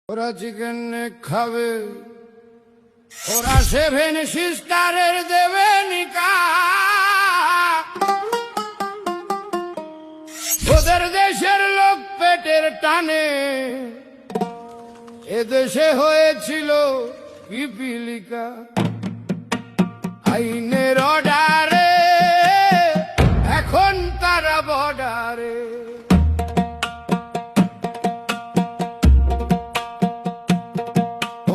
ওরা চিকেন খাবে, ওরা 7 সিস্টারের দেবে নিকা, ওদের দেশের লোক পেটের টানে, এদেশে হয়েছিল পিপিলিকা। আইনের অর্ডারে এখন তারা বর্ডারে।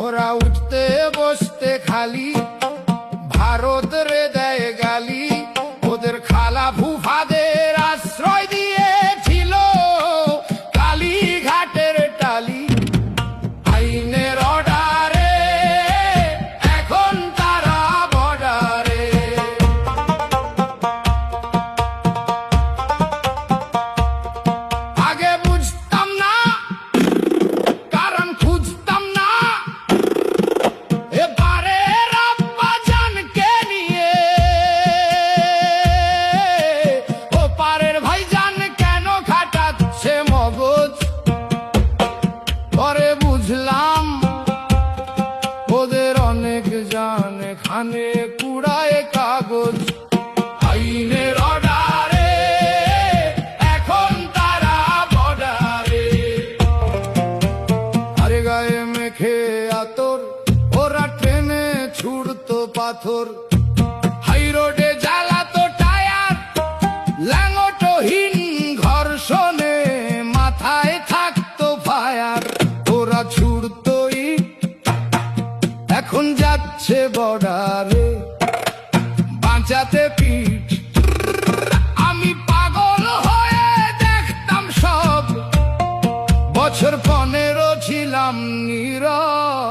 ওরা উঠতে বসতে খালি ভারত রে দেয় গালি, ওদের খালা ফুফাদের আশ্রয় দিয়েছিল কালীঘাটের টালি। আইনের অর্ডারে এখন তারা বর্ডারে। আগে বুঝতাম না, কারণ খুঁজতাম না, এবারে রাব্বা জানকে নিয়ে ও পারের ভাইজান কেন খাটাচ্ছে মগজ। পরে বুঝলাম ওদের অনেক জান খানে কুড়ায় কাগজ। আইনের অর্ডারে এখন তারা বর্ডারে। আরে গায়ে মেখে আতর ওরা ট্রেনে ছুড়তো পাথর, হাই রোডে জ্বালাতো টায়ার, ল্যাঙ্গটহীন ঘর্ষণে মাথায় থাকতো ফায়ার। ওরা ছুড়তো ইট, এখন যাচ্ছে বর্ডারে বাঁচাতে পিঠ। আমি পাগল হয়ে দেখতাম সব, বছর 15 ছিলাম নীরব।